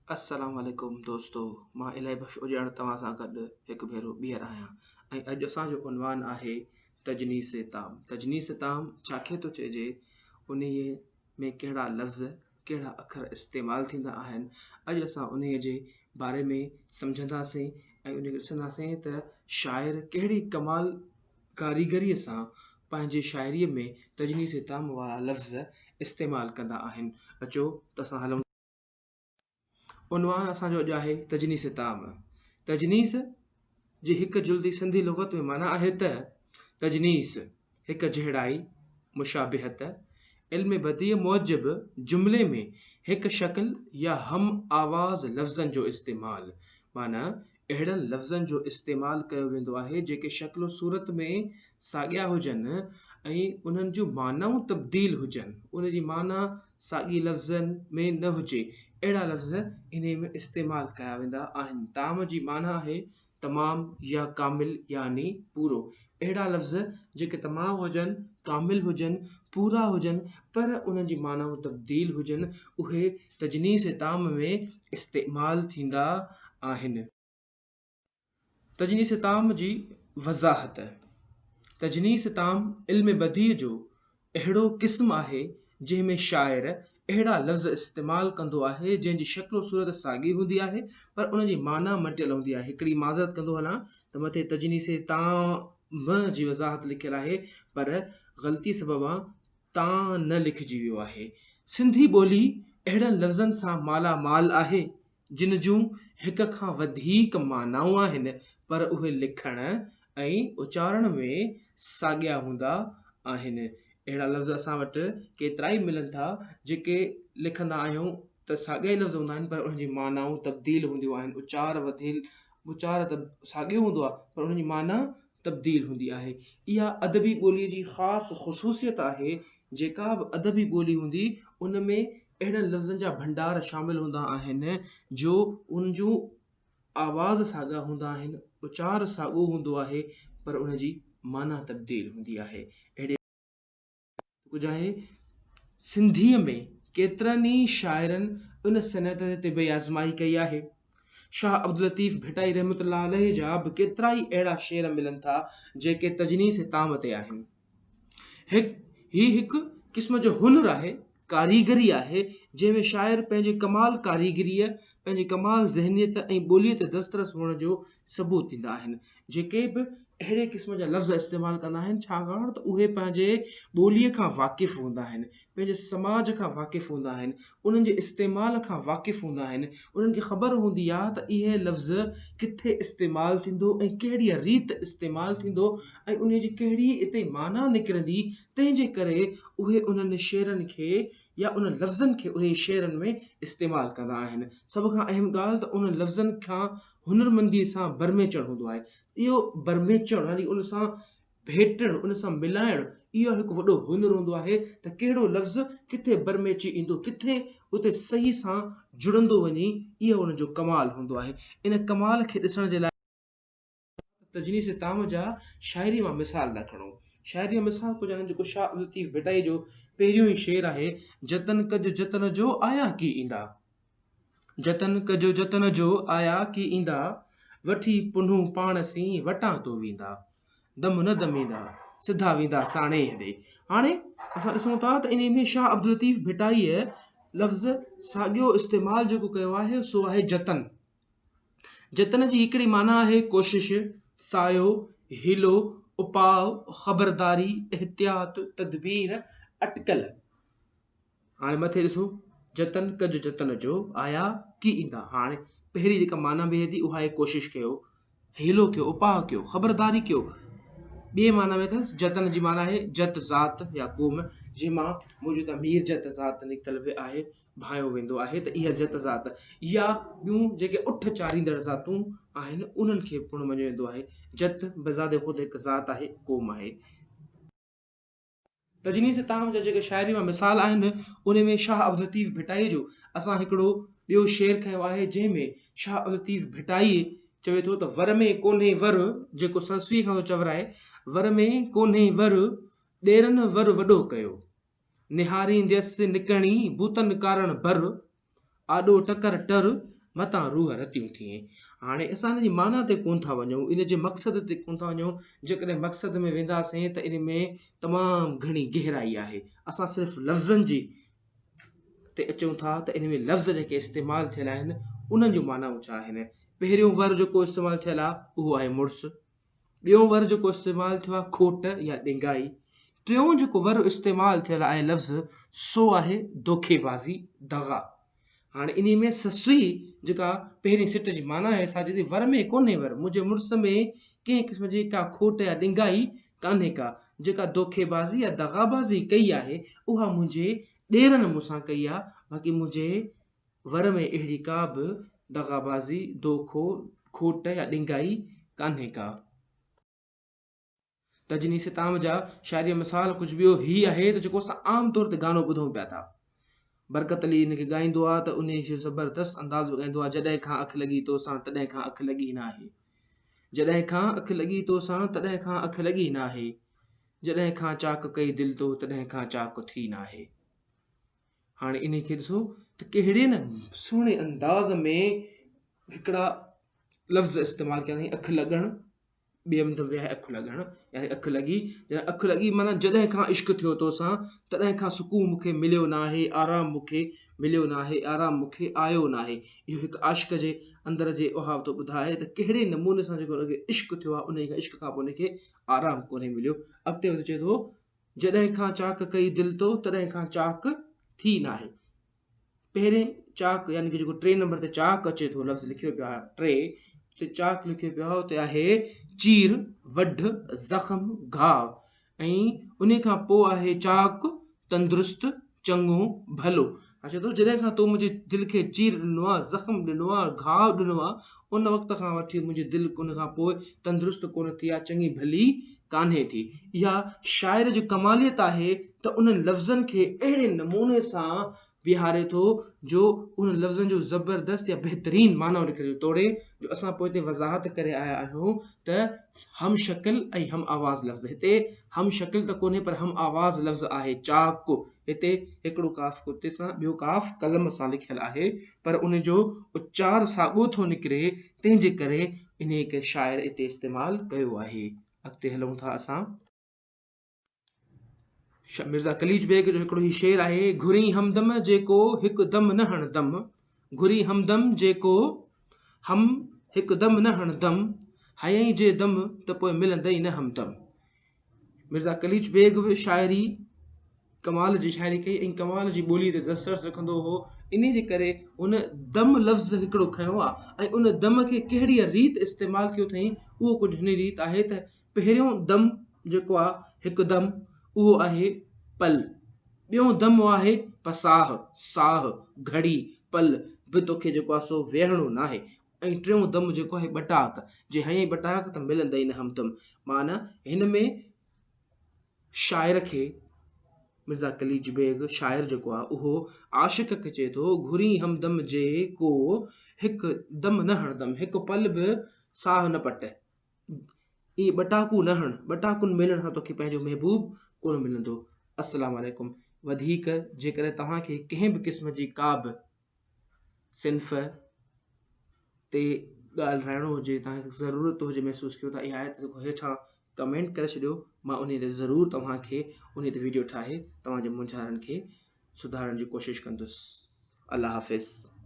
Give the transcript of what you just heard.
अस्सलाम वालेकुम दोस्तो, मां इलाही बख़्श उॼाण तव्हां सां गॾु हिकु भेरो ॿीहर आहियां ऐं अॼु असांजो उनवान आहे तजनीस ताम। तजनीस ताम छाखे थो चइजे, उन में कहिड़ा लफ़्ज़ कहिड़ा अखर इस्तेमालु थींदा आहिनि। अॼु असां उन जे बारे में सम्झंदासीं ऐं उन खे ॾिसंदासीं त शाइर कहिड़ी कमाल कारीगरीअ सां पंहिंजे शाइरीअ में तजनीस ताम वारा लफ़्ज़ इस्तेमालु कंदा आहिनि। अचो त असां हलूं। उनवान असांजो अॼु आहे तजनीस ताम। तजनीस जी हिकु जुल्दी सिंधी लुग़त में माना आहे त तजनीस हिकु जहिड़ाई, मुशाबिहत, इल्म बदीअ मूजिबि जुमिले में हिकु शक्ल या हम आवाज़ लफ़्ज़नि जो इस्तेमालु, माना अहिड़नि लफ़्ज़नि जो इस्तेमालु कयो वेंदो आहे जेके शक्ल सूरत में साॻिया हुजनि ऐं उन्हनि जूं मानाऊं तब्दील हुजनि। उन जी माना साॻी लफ़्ज़नि में न हुजे, अहिड़ा लफ़्ज़ इन में इस्तेमालु कया वेंदा आहिनि। ताम जी माना आहे तमाम या कामिल यानी पूरो। अहिड़ा लफ़्ज़ जेके तमाम हुजनि, कामिल हुजनि, पूरा हुजनि, पर उन्हनि जी मानाऊं तब्दील हुजनि, उहे तजनीस ताम में इस्तेमालु थींदा आहिनि। तजनीस ताम जी वज़ाहत। तजनीस ताम इल्म बदीअ जो अहिड़ो क़िस्म आहे जंहिं में शाइर अहिड़ा लफ़्ज़ इस्तेमालु कंदो आहे जंहिंजी शक्ल सूरत साॻी हूंदी आहे पर उन जी माना मटियल हूंदी आहे। हिकिड़ी माज़रत कंदो हलां त मथे तजनीस ताम जी वज़ाहत लिखियलु आहे पर ग़लती सबबा तां न लिखिजी वियो आहे। सिंधी ॿोली अहिड़नि लफ़्ज़नि सां मालामाल आहे जिन जूं हिक खां वधीक मानाऊं आहिनि पर उहे लिखण ऐं उचारण में साॻिया हूंदा आहिनि। अहिड़ा लफ़्ज़ असां वटि केतिरा ई मिलनि था जेके लिखंदा आहियूं त साॻिया ई लफ़्ज़ हूंदा आहिनि पर उन्हनि जी मानाऊं तब्दील हूंदियूं आहिनि। उचार त साॻियो हूंदो आहे पर उन जी माना तब्दील हूंदी आहे। इहा अदबी ॿोलीअ जी ख़ासि ख़ुसूसियत आहे। जेका बि अदबी ॿोली हूंदी उन में अहिड़नि लफ़्ज़नि जा भंडार शामिल हूंदा आहिनि जो उन जूं आवाज़ साॻा हूंदा आहिनि, उचार साॻियो हूंदो आहे पर उन जी माना तब्दील हूंदी आहे। अहिड़े कुझु आहे सिंधीअ में केतिरनि ई शाइरनि उन सनअत ते बि आज़माई कई आहे। शाह अब्दुल लतीफ़ भिटाई रहमतुल्लाह अलैहि जा बि केतिरा ई अहिड़ा शेर मिलनि था जेके तजनीस ताम ते आहिनि। ही हिकु क़िस्म जो हुनुर आहे, कारीगरी आहे जंहिंमें शाइर पंहिंजे कमाल कारीगरीअ, पंहिंजे कमाल ज़हनियत ऐं ॿोलीअ ते दस्तरस हुअण जो सबूत ॾींदा आहिनि। जेके बि अहिड़े क़िस्म जा लफ़्ज़ इस्तेमालु कंदा आहिनि छाकाणि त उहे पंहिंजे ॿोलीअ खां वाक़िफ़ हूंदा आहिनि, पंहिंजे समाज खां वाक़िफ़ हूंदा आहिनि, उन्हनि जे इस्तेमाल खां वाक़िफ़ हूंदा आहिनि। उन्हनि खे ख़बर हूंदी आहे त इहे लफ़्ज़ किथे इस्तेमालु थींदो ऐं कहिड़ी रीति इस्तेमालु थींदो ऐं उन जी कहिड़ी इते माना निकिरंदी। तंहिंजे करे उहे उन्हनि शेरनि खे या उन लफ़्ज़नि खे उन शेरनि में इस्तेमालु कंदा आहिनि। सभ खां अहम ॻाल्हि त उन लफ़्ज़नि खां हुनरमंदीअ सां बरमेचण हूंदो आहे। इहो बरमेचण यानी उन सां भेटण, उन सां मिलाइण, इहो हिकु वॾो हुनुर हूंदो आहे त कहिड़ो लफ़्ज़ किथे बरमेची ईंदो, किथे उते सही सां जुड़ंदो वञी, इहो उन जो कमाल हूंदो आहे। इन कमाल खे ॾिसण जे लाइ तजनीस ताम जा शाइरी मां मिसाल था खणूं। शाइरी मिसाल कुझु आहिनि जेको शाह अब्दुल लतीफ़ भिटाई जो पहिरियों ई शेर आहे, जतन कजो जतन जो आया की ईंदा, जतन कजो जतन जो आया की ईंदा, वठी पुन्हूं पाण सी वटां तो वेंदा, दम न दमींदा सिधा वेंदा साणे हेॾे। हाणे असां ॾिसूं था त इन में शाह अब्दुल लतीफ़ भिटाईअ लफ़्ज़ साॻियो इस्तेमालु जेको कयो आहे सो आहे जतन। जतन जी हिकिड़ी माना आहे कोशिश, सायो, हीलो, उपाउ, ख़बरदारी, एहतियात, तदबीर, अटकल। हाणे मथे ॾिसो, जतन कजो जतन जो आया की ईंदा। हाणे पहिरीं जेका माना बीहे थी उहा आहे कोशिश कयो, हीलो कयो, उपाउ कयो, ख़बरदारी कयो। ॿिए माना में अथसि जतन जी माना आहे जत ज़ात या क़ौम जंहिंमां मौजूदा मीर जत ज़ात निकितल बि आहे, भायो वेंदो आहे त इहा जत ज़ात या ॿियूं जेके उठ चारींदड़ ज़ातूं आहिनि उन्हनि खे पिणु मञियो वेंदो आहे। जत बज़ाते ख़ुदि हिकु ज़ात आहे, क़ौम आहे। तजनीस ताम जा जेके शाइरी मां मिसाल आहिनि उन में शाह अब्दुल लतीफ़ भिटाई जो असां हिकिड़ो ॿियो शेर खयो आहे जंहिंमें शाह अब्दुल लतीफ़ भिटाई चवे थो त वर में कोन्हे वर, जेको संस्कृत खां थो चवराए, वर में कोन्हे वर, ॾेरनि वर वॾो कयो, निहारींदसि निकणी भूतनि कारण भर, आॾो टकर टर, मतां रूह रतियूं थिए। हाणे असां हिन जी माना ते कोन था वञूं, इन जे मक़सद ते कोन था वञूं। जेकॾहिं मक़सद में वेंदासीं त इन में तमामु घणी गहराई आहे। असां सिर्फ़ु लफ़्ज़नि जी ते अचूं था त इन में लफ़्ज़ जेके इस्तेमालु थियल आहिनि उन्हनि जूं मानाऊं छा आहिनि। पहिरियों वर जेको इस्तेमालु थियल आहे उहो आहे मुड़ुसु। ॿियों वर जेको इस्तेमालु थियो आहे खोट या ॾिंगाई। टियों जेको वर इस्तेमालु थियल आहे लफ़्ज़ सो आहे धोखेबाज़ी, दगा। हाणे इन में ससुई जेका पहिरीं सिट जी माना आहे असांजी वर में कोन्हे, वर मुंहिंजे मुड़ुस में कंहिं क़िस्म जी का खोट या ॾिंगाई कान्हे का। जेका धोखेबाज़ी या दगाबाज़ी कई आहे उहा मुंहिंजे ॾेरनि मूंसां कई आहे, बाक़ी मुंहिंजे वर में अहिड़ी का बि दगाबाज़ी, धोखो, खोट या ॾिंगाई कान्हे का। तजनी सिताम जा शाइरी मिसाल कुझु ॿियो ही आहे त जेको असां आम तौर ते गानो ॿुधूं पिया था। बरकत अली हिनखे ॻाईंदो आहे त उन जो ज़बरदस्त अंदाज़ में ॻाईंदो आहे, जॾहिं खां अखि लॻी तोसां तॾहिं खां अखि लॻी न आहे, जॾहिं खां अखि लॻी तोसां तॾहिं खां अखि लॻी न आहे, जॾहिं खां चाक कई दिलि तो तॾहिं खां चाक थी न आहे। हाणे इन खे ॾिसो त कहिड़े न सुहिणे अंदाज़ में हिकिड़ा लफ़्ज़ इस्तेमालु कया अथई। अखि लॻणु, ॿिए हंधि आहे अखि लॻणु, यानी अखि लॻी, अखि लॻी माना जॾहिं खां इश्क थियो तोसां तॾहिं खां सुकून मूंखे मिलियो न आहे, आराम मूंखे मिलियो न आहे, आराम मूंखे आयो न आहे। इहो हिकु आशिक़ जे अंदर जे उहाव थो ॿुधाए त कहिड़े नमूने सां जेको हुनखे इश्क थियो आहे, उन इश्क खां पोइ हुनखे आराम कोन्हे मिलियो। अॻिते वधी चए थो, जॾहिं खां चाक कई दिलि तो तॾहिं खां चाक थी न आहे। पहिरें चाक यानी कि जेको 3 नंबर ते चाक अचे थो, लफ़्ज़ लिखियो पियो आहे 3 ते चाक लिखियो पियो आहे, उते आहे चीर, वढ, ज़ख़्म, घाव, ऐं उन खां पोइ आहे चाक, तंदुरुस्त, चङो, भलो। अच्छा तो जॾहिं खां तो मुंहिंजे दिलि खे चीर ॾिनो आहे, ज़ख़्म ॾिनो आहे, घाव ॾिनो आहे, उन वक़्त खां वठी मुंहिंजी दिलि उन खां पोइ तंदुरुस्त कोन थी आहे, चङी भली कान्हे थी। इहा शाइर जी कमालियत आहे त उन्हनि लफ़्ज़नि खे अहिड़े नमूने सां विहारे थो जो उन लफ़्ज़नि जो ज़बरदस्त या बहितरीन माना लिखियो तोड़े, जो असां पोइ हिते वज़ाहत करे आया आहियूं त हम शकिल ऐं हम आवाज़ लफ़्ज़। हिते हम शकिल त कोन्हे पर हम आवाज़ लफ़्ज़ आहे। चाक हिते हिकिड़ो काफ़ कुते सां, ॿियो काफ़ कलम सां लिखियल आहे, पर उन जो उच्चार साॻियो थो निकिरे, तंहिंजे करे इन खे शाइर हिते इस्तेमालु कयो आहे। अॻिते हलूं था असां। मिर्ज़ा कलीज बेग जो हिकिड़ो ही शेर आहे, घुरी हमदम जेको हिकु दम न हणदम, घुरी हमदम जेको हम हिकु दम न हणदम, हयई जे दम त पोइ मिलंदई न हमदम। मिर्ज़ा कलीज बेग बि शाइरी कमाल जी शाइरी कई ऐं कमाल जी ॿोली ते दस्तरस रखंदो हो। इन जे करे उन दम लफ़्ज़ हिकिड़ो खयों आहे ऐं उन दम खे कहिड़ी रीत इस्तेमालु कयो अथई, उहो कुझु हिन रीत आहे त पहिरियों दम जेको आहे हिकु दम उहो आहे पल, ॿियों दम आहे पसाह, साह, घड़ी, पल बि तोखे जेको आहे सो वेहणो न आहे, ऐं टियों दम जेको आहे ॿटाक, जे हयई ॿटाक त मिलंदई न हमदम। माना हिन में शाइर खे, मिर्ज़ा कलीज बेग शाइर जेको आहे उहो आशिक़ खे चए थो, घुरी हमदम जेको हिकु दम न हणदम, हिकु पल बि साह न पट, इहे ॿटाकू न हण, ॿटाकुनि मिलण सां तोखे पंहिंजो महबूब कोन मिलंदो। अस्सलाम वालेकुम। वधीक जेकॾहिं तव्हांखे कंहिं बि क़िस्म जी का बि सिन्फ़ ते ॻाल्हि राइणो हुजे, तव्हांखे ज़रूरत हुजे, महसूसु कयो था इहा आहे त हेठां कमेंट करे छॾियो, मां उन ते ज़रूरु तव्हांखे उन ते वीडियो ठाहे तव्हांजे मुंझारनि खे सुधारण जी कोशिशि कंदुसि। अल्लाह हाफ़िज़।